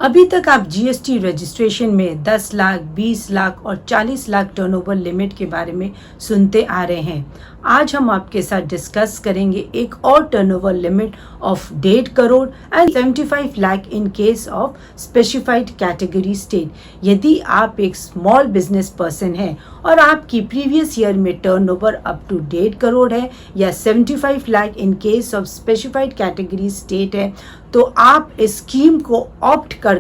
अभी तक आप जीएसटी रजिस्ट्रेशन में 10 लाख, 20 लाख और 40 लाख टर्नओवर लिमिट के बारे में सुनते आ रहे हैं। आज हम आपके साथ डिस्कस करेंगे एक और turnover limit of 1.5 crore and 75 lakh in case of specified category state. यदि आप एक स्मॉल बिजनेस पर्सन हैं और आपकी प्रीवियस ईयर में टर्नओवर अप टू 1.5 करोड़ है या 75 lakh in case of specified category state है, तो आप इस स्कीम को ऑप्ट कर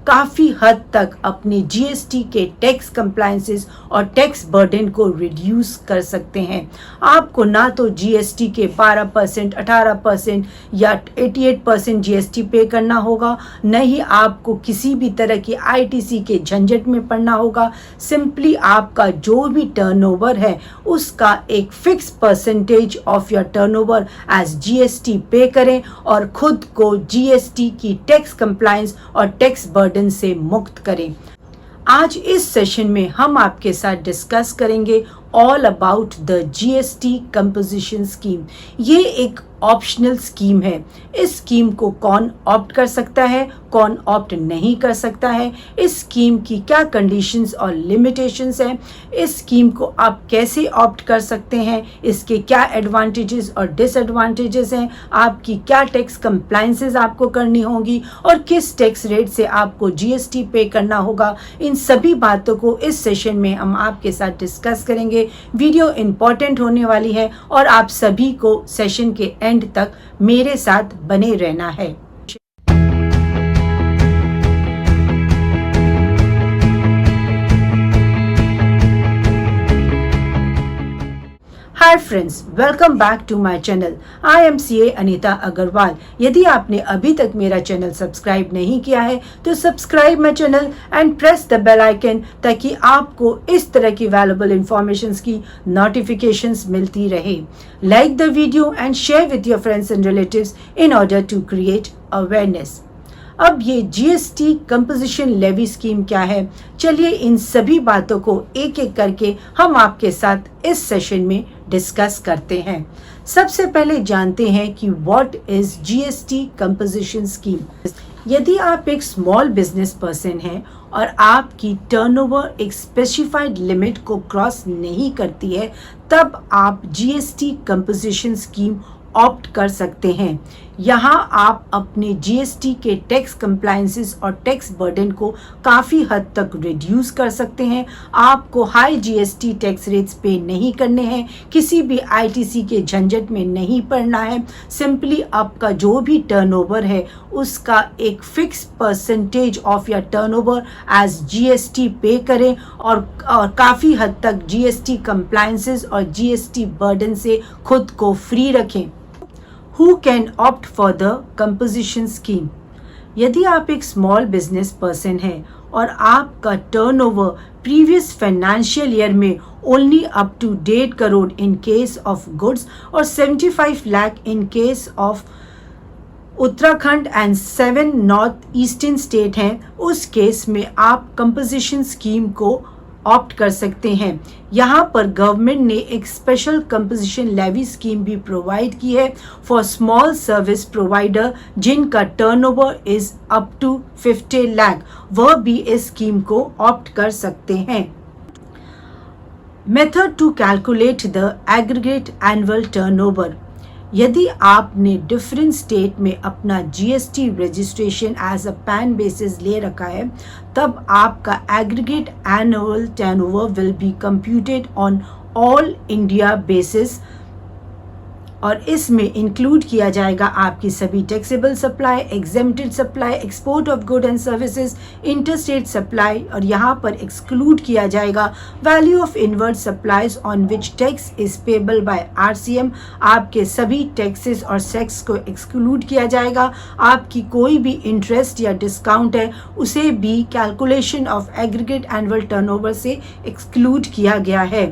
काफ़ी हद तक अपने जीएसटी के टैक्स कंप्लायंसेस और टैक्स बर्डन को रिड्यूस कर सकते हैं। आपको ना तो जीएसटी के 12%, 18% या 88% जीएसटी पे करना होगा, न ही आपको किसी भी तरह की आईटीसी के झंझट में पड़ना होगा। सिंपली आपका जो भी टर्नओवर है उसका एक fix percentage of your turnover as GST pay करें और खुद को जीएसटी की टैक्स कंप्लायंस और टैक्स बर्डन से मुक्त करें। आज इस सेशन में हम आपके साथ डिस्कस करेंगे all about the GST composition scheme. ये एक ऑप्शनल स्कीम है। इस स्कीम को कौन ऑप्ट कर सकता है, कौन ऑप्ट नहीं कर सकता है, इस स्कीम की क्या कंडीशंस और लिमिटेशंस हैं, इस स्कीम को आप कैसे ऑप्ट कर सकते हैं, इसके क्या एडवांटेजेस और डिसएडवांटेजेस हैं, आपकी क्या टैक्स कंप्लायंसेस आपको करनी होगी और किस टैक्स रेट से आपको जीएसटी पे करना होगा। इन सभी बातों को इस सेशन में हम आपके साथ डिस्कस करेंगे। वीडियो इंपॉर्टेंट होने वाली है और आप सभी को सेशन के एंड तक मेरे साथ बने रहना है। Hi friends, welcome back to my channel. I am CA Anita Agarwal. यदि आपने अभी तक मेरा चैनल सब्सक्राइब नहीं किया है तो subscribe my channel and press the bell icon ताकि आपको इस तरह की वैल्यूएबल इंफॉर्मेशंस की नोटिफिकेशंस मिलती रहे। Like the video and share with your friends and relatives in order to create awareness. अब ये जीएसटी कंपोजिशन लेवी स्कीम क्या है, चलिए इन सभी बातों को एक एक करके हम आपके साथ इस सेशन में डिस्कस करते हैं। सबसे पहले जानते हैं कि what is GST composition scheme. यदि आप एक स्मॉल बिजनेस पर्सन हैं और आपकी टर्नओवर एक स्पेसिफाइड लिमिट को क्रॉस नहीं करती है, तब आप जीएसटी कंपोजिशन स्कीम ऑप्ट कर सकते हैं। यहाँ आप अपने जीएसटी के टैक्स कंप्लायंसेस और टैक्स बर्डन को काफ़ी हद तक रिड्यूस कर सकते हैं। आपको हाई जीएसटी टैक्स रेट्स पे नहीं करने हैं, किसी भी आईटीसी के झंझट में नहीं पड़ना है। सिंपली आपका जो भी टर्नओवर है उसका एक फिक्स परसेंटेज ऑफ या टर्नओवर एज जीएसटी पे करें और काफ़ी हद तक जीएसटी कंप्लायंसेस और जीएसटी बर्डन से खुद को फ्री रखें। Who can opt for the composition scheme? यदि आप एक स्मॉल बिजनेस पर्सन हैं और आपका टर्नओवर प्रीवियस फाइनेंशियल ईयर में only up to 1.5 crore in case of goods और 75 lakh in case of Uttarakhand and 7 north eastern state हैं, उस केस में आप कंपोजिशन स्कीम को ऑप्ट कर सकते हैं। यहाँ पर गवर्नमेंट ने एक स्पेशल कंपोजिशन लेवी स्कीम भी प्रोवाइड की है फॉर स्मॉल सर्विस प्रोवाइडर जिनका turnover is up to 50 lakh, वह भी इस स्कीम को ऑप्ट कर सकते हैं। Method to calculate the aggregate annual turnover. यदि आपने डिफरेंट स्टेट में अपना GST registration as a PAN basis ले रखा है, तब आपका aggregate annual turnover will be computed on all India basis और इसमें इंक्लूड किया जाएगा आपकी सभी taxable supply, exempted supply, export of good and services, interstate supply और यहाँ पर एक्सक्लूड किया जाएगा value of inward supplies on which tax is payable by RCM. आपके सभी टैक्सेस और सेक्स को एक्सक्लूड किया जाएगा। आपकी कोई भी इंटरेस्ट या डिस्काउंट है उसे भी calculation of aggregate annual turnover से एक्सक्लूड किया गया है।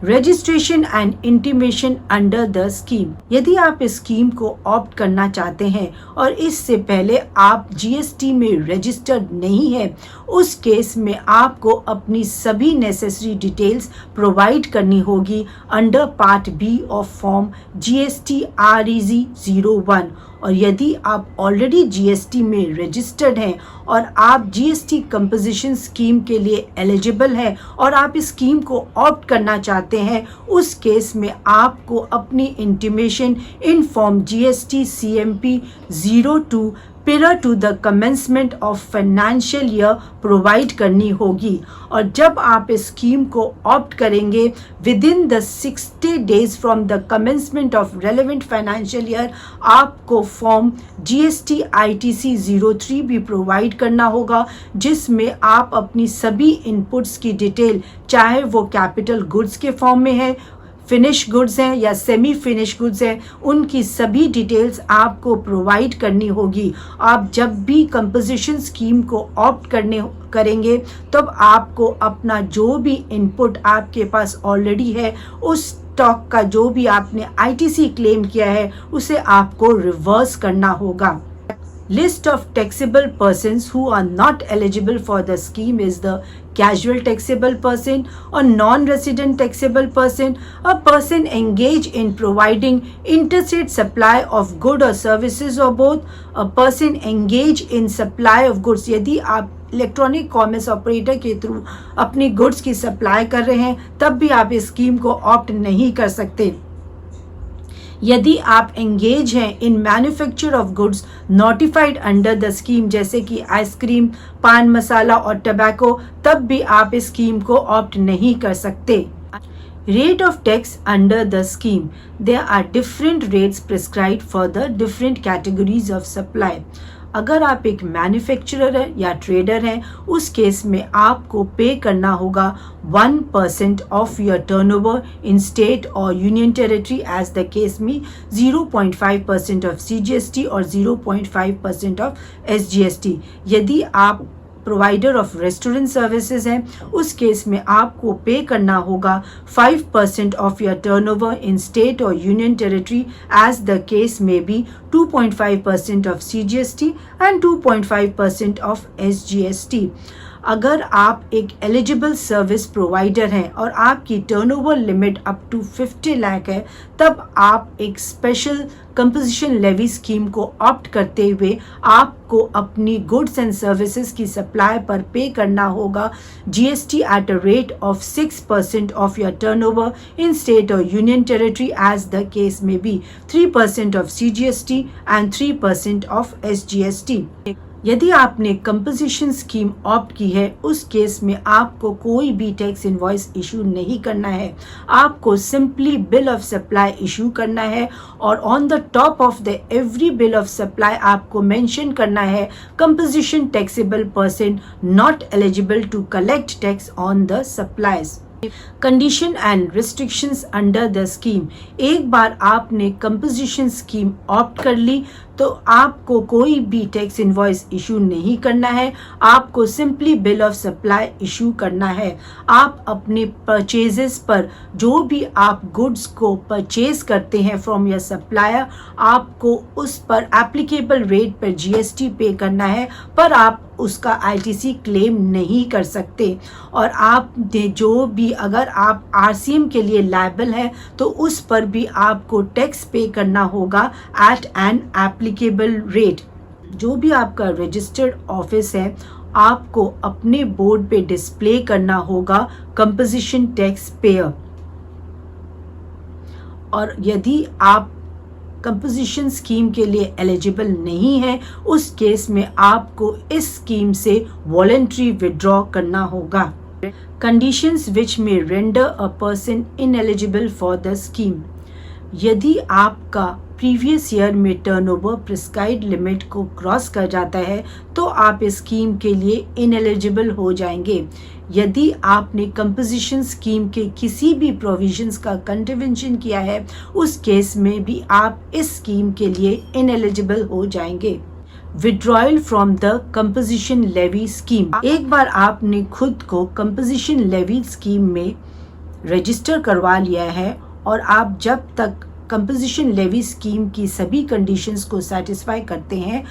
Registration and intimation under the scheme. यदि आप इस स्कीम को ऑप्ट करना चाहते हैं और इससे पहले आप जीएसटी में रजिस्टर्ड नहीं है, उस केस में आपको अपनी सभी नेसेसरी डिटेल्स प्रोवाइड करनी होगी under part B of form GST REG 01 और यदि आप ऑलरेडी जीएसटी में रजिस्टर्ड हैं और आप जीएसटी कंपोजिशन स्कीम के लिए एलिजिबल हैं और आप इस स्कीम को ऑप्ट करना चाहते हैं, उस केस में आपको अपनी intimation in form GST CMP 02 prior to the commencement of financial year provide करनी होगी। और जब आप इस स्कीम को ऑप्ट करेंगे within the 60 days from the commencement of relevant financial year, आपको फॉर्म GST ITC 03 भी प्रोवाइड करना होगा, जिसमें आप अपनी सभी इनपुट्स की डिटेल, चाहे वो कैपिटल गुड्स के फॉर्म में है, फिनिश गुड्स हैं या सेमी फिनिश गुड्स हैं, उनकी सभी डिटेल्स आपको प्रोवाइड करनी होगी। आप जब भी कंपोजिशन स्कीम को ऑप्ट करेंगे तब आपको अपना जो भी इनपुट आपके पास ऑलरेडी है, उस स्टॉक का जो भी आपने ITC क्लेम किया है, उसे आपको रिवर्स करना होगा। List of taxable persons who are not eligible for the scheme is the casual taxable person or non-resident taxable person, a person engaged in providing interstate supply of good or services or both, a person engaged in supply of goods। यदि आप electronic commerce operator के through अपनी goods की supply कर रहे हैं, तब भी आप इस स्कीम को ऑप्ट नहीं कर सकते। यदि आप एंगेज हैं इन manufacture of goods notified under the scheme, जैसे कि आइसक्रीम, पान मसाला और टबैको, तब भी आप इस स्कीम को ऑप्ट नहीं कर सकते। Rate of tax under the scheme, there are different rates prescribed for the different categories of supply. अगर आप एक मैन्युफैक्चरर है या ट्रेडर हैं, उस केस में आपको पे करना होगा 1% of your turnover in state और union territory, as the case may 0.5% of CGST और 0.5% ऑफ SGST। यदि आप प्रोवाइडर ऑफ रेस्टोरेंट सर्विसेज हैं, उस केस में आपको पे करना होगा 5% of your turnover in state और union territory, as the case may be 2.5% of CGST and 2.5% of SGST। अगर आप एक एलिजिबल सर्विस प्रोवाइडर हैं और आपकी turnover limit up to 50 lakh है, तब आप एक स्पेशल कंपोजिशन लेवी स्कीम को ऑप्ट करते हुए आपको अपनी गुड्स एंड सर्विसेज की सप्लाई पर पे करना होगा GST at a rate of 6% of your turnover in state और union territory, as the case may be 3% of CGST and 3% of SGST। यदि आपने कंपोजिशन स्कीम ऑप्ट की है, उस केस में आपको कोई भी टैक्स इनवॉइस इशू नहीं करना है। आपको simply bill of supply issue करना है और on the top of the every bill of supply आपको मेंशन करना है composition taxable person not eligible to collect tax on the supplies. Condition and restrictions under the scheme, एक बार आपने composition scheme opt कर ली तो आपको कोई भी टैक्स इनवॉइस इशू नहीं करना है। आपको simply bill of supply issue करना है। आप अपने परचेजेस पर, जो भी आप गुड्स को परचेज करते हैं फ्रॉम योर सप्लायर, आपको उस पर एप्लीकेबल रेट पर GST पे करना है, पर आप उसका ITC क्लेम नहीं कर सकते। और आप जो भी, अगर आप RCM के लिए लायबल है तो उस पर भी आपको टैक्स पे करना होगा एट एन एप्लीकेबल रेट। जो भी आपका रजिस्टर्ड ऑफिस है, आपको अपने बोर्ड पे डिस्प्ले करना होगा कंपोजिशन टैक्स पेयर। और यदि आप कंपोजिशन स्कीम के लिए एलिजिबल नहीं है, उस केस में आपको इस स्कीम से वॉलंटरी विड्रॉ करना होगा। कंडीशंस विच में render a person ineligible for the scheme, यदि आपका प्रीवियस ईयर में टर्नओवर प्रिस्क्राइब्ड लिमिट को क्रॉस कर जाता है तो आप इस स्कीम के लिए इनएलिजिबल हो जाएंगे। यदि आपने कंपोजिशन स्कीम के किसी भी प्रोविजंस का कंट्रीवेंशन किया है, उस केस में भी आप इस स्कीम के लिए इनएलिजिबल हो जाएंगे। Withdrawal from the composition levy scheme, एक बार आपने खुद को कंपोजिशन लेवी स्कीम में रजिस्टर करवा लिया है और आप जब तक कंपोजिशन लेवी स्कीम की सभी कंडीशंस को सेटिस्फाई करते हैं,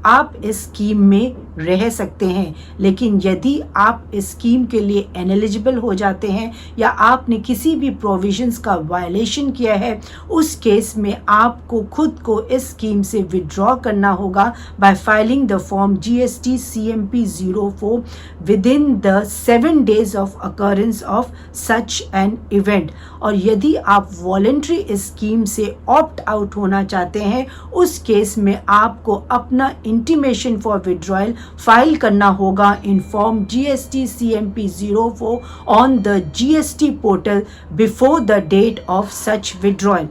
आप इस स्कीम में रह सकते हैं। लेकिन यदि आप इस स्कीम के लिए इनेलिजिबल हो जाते हैं या आपने किसी भी प्रोविजंस का वायलेशन किया है, उस केस में आपको खुद को इस स्कीम से विड्रॉ करना होगा bye filing the form GST CMP 04 with in the 7 days of occurrence of such an event. और यदि आप वॉलेंट्री इस स्कीम से ऑप्ट आउट होना चाहते हैं, उस केस में आपको अपना इंटीमेशन फॉर विड्रॉयल फाइल करना होगा in form GST CMP 04 on the GST portal before the date of such withdrawal.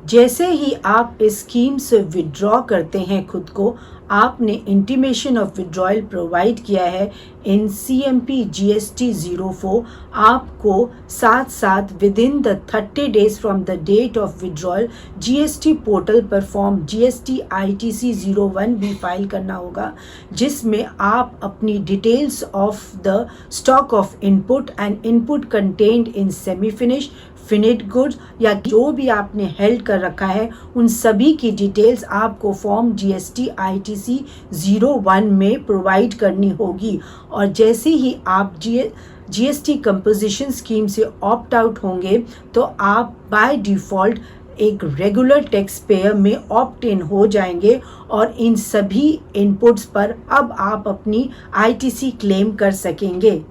जैसे ही आप इस स्कीम से विड्रॉ करते हैं खुद को, आपने इंटीमेशन ऑफ विड्रॉयल प्रोवाइड किया है इन CMP GST 04, आपको साथ साथ within the 30 days from the date of withdrawal GST portal पर फॉर्म GST ITC 01 भी फाइल करना होगा, जिसमें आप अपनी details of the stock of input and input contained in semi finish finite goods या जो भी आपने हेल्ड कर रखा है, उन सभी की डिटेल्स आपको फॉर्म GST ITC 01 में प्रोवाइड करनी होगी। और जैसे ही आप GST कंपोजिशन स्कीम से ऑप्ट आउट होंगे, तो आप बाय डिफ़ॉल्ट एक रेगुलर टैक्स पेयर में ऑप्ट इन हो जाएंगे और इन सभी इनपुट्स पर अब आप अपनी ITC क्लेम कर सकेंगे।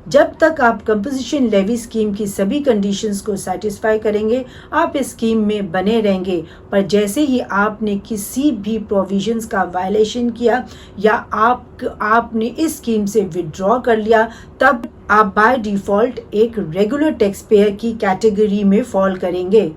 जब तक आप कंपोजिशन लेवी स्कीम की सभी कंडीशंस को सेटिस्फाई करेंगे, आप इस स्कीम में बने रहेंगे। पर जैसे ही आपने किसी भी प्रोविजंस का वायलेशन किया या आपने इस स्कीम से विड्रॉ कर लिया, तब आप बाय डिफ़ॉल्ट एक रेगुलर टैक्स पेयर की कैटेगरी में फॉल करेंगे।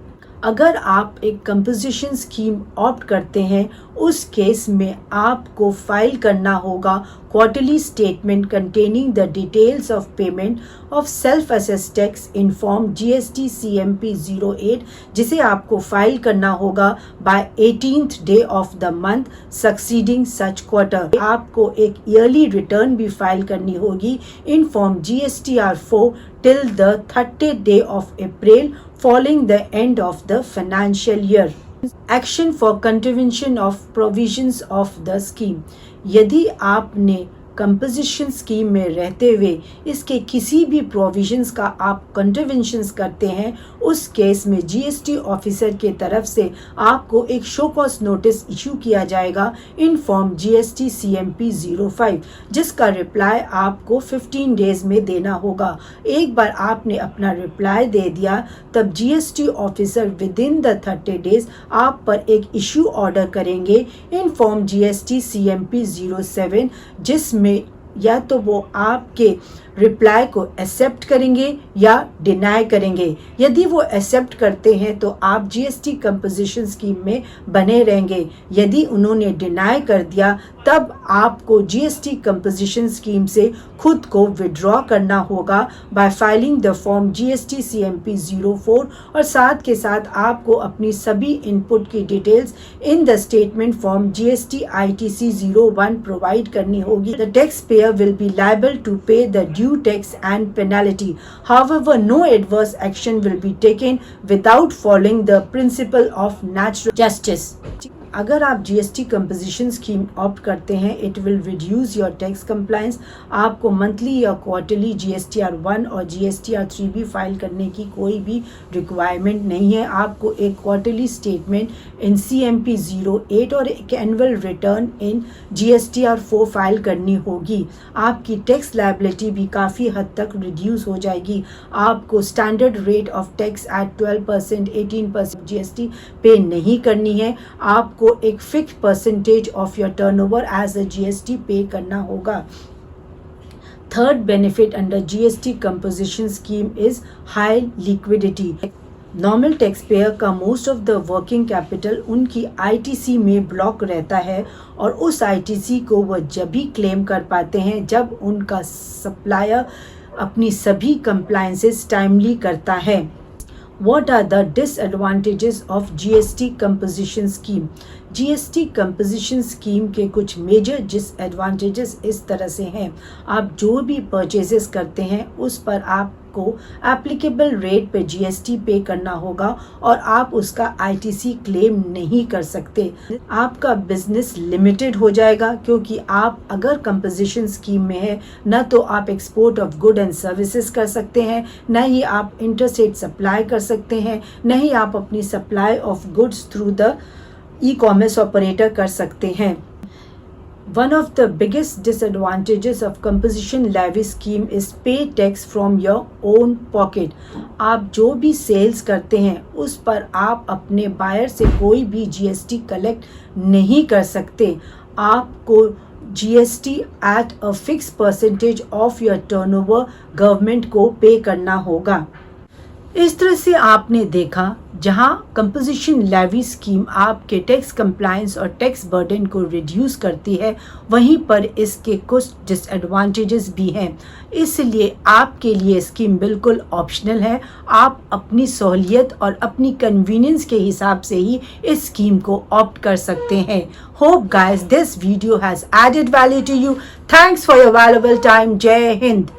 अगर आप एक कंपोजिशन स्कीम ऑप्ट करते हैं, उस केस में आपको फाइल करना होगा quarterly statement containing the details of payment of self assess tax in form GST CMP 08, जिसे आपको फाइल करना होगा by 18th day of the month succeeding such quarter. आपको एक ईयरली रिटर्न भी फाइल करनी होगी in form GSTR 4 till the 30th day of April following the end of the financial year. Action for contravention of provisions of the scheme. यदि आपने composition scheme में रहते हुए इसके किसी भी प्रोविजंस का आप कंट्रवेंशंस करते हैं, उस केस में GST ऑफिसर के तरफ से आपको एक शो कॉज नोटिस इशू किया जाएगा इन फॉर्म GST CMP 05, जिसका रिप्लाई आपको 15 days में देना होगा। एक बार आपने अपना रिप्लाई दे दिया, तब GST officer with in the 30 days आप पर एक इशू ऑर्डर करेंगे इन फॉर्म GST CMP 07, जिसमें या तो वो आपके रिप्लाई को एक्सेप्ट करेंगे या डिनाई करेंगे। यदि वो एक्सेप्ट करते हैं तो आप GST कंपोजिशन स्कीम में बने रहेंगे। यदि उन्होंने डिनाई कर दिया, तब आपको GST कंपोजिशन स्कीम से खुद को विड्रॉ करना होगा bye filing the form GST CMP 04, और साथ के साथ आपको अपनी सभी इनपुट की details in the statement form GST ITC 01 provide करनी होगी। The tax payer will be liable to pay the due tax and penalty. However, no adverse action will be taken without following the principle of natural justice. अगर आप GST composition scheme opt करते हैं, it will reduce your tax compliance. आपको monthly या quarterly GSTR 1 और GSTR 3 भी file करने की कोई भी रिक्वायरमेंट नहीं है। आपको एक क्वार्टरली स्टेटमेंट इन CMP 08 और एक एनुअल रिटर्न इन GSTR 4 फाइल करनी होगी। आपकी टैक्स लायबिलिटी भी काफ़ी हद तक रिड्यूस हो जाएगी। आपको standard rate of tax at 12%, 18% GST pay नहीं करनी है। आपको एक fix percentage of your turnover as a GST pay करना होगा। Third benefit under GST composition scheme is high liquidity. Normal tax payer का most of the working capital उनकी ITC में ब्लॉक रहता है, और उस ITC को वह जब भी क्लेम कर पाते हैं जब उनका सप्लायर अपनी सभी कंप्लायंसेस टाइमली करता है। What are the disadvantages of GST composition scheme? GST composition scheme के कुछ मेजर डिसएडवांटेजेस इस तरह से हैं। आप जो भी परचेजेस करते हैं, उस पर आप आपको एप्लीकेबल रेट पे जीएसटी पे करना होगा और आप उसका आईटीसी क्लेम नहीं कर सकते। आपका बिजनेस लिमिटेड हो जाएगा क्योंकि आप अगर कंपोजिशन स्कीम में है न तो आप export of good and services कर सकते हैं, न ही आप इंटरस्टेट सप्लाई कर सकते हैं, न ही आप अपनी supply of goods through the e-commerce operator कर सकते हैं। One of the biggest disadvantages of composition levy scheme is pay tax from your own pocket. आप जो भी सेल्स करते हैं उस पर आप अपने बायर से कोई भी जीएसटी कलेक्ट नहीं कर सकते। आपको GST at a fix percentage of your turnover government को पे करना होगा। इस तरह से आपने देखा जहां कंपोजिशन लेवी स्कीम आपके टैक्स कंप्लायंस और टैक्स बर्डन को रिड्यूस करती है, वहीं पर इसके कुछ डिसएडवांटेजेस भी हैं। इसलिए आपके लिए स्कीम बिल्कुल ऑप्शनल है। आप अपनी सहूलियत और अपनी कन्वीनियंस के हिसाब से ही इस स्कीम को ऑप्ट कर सकते हैं। Hope guys this video has added value to you. Thanks for your valuable time. जय हिंद।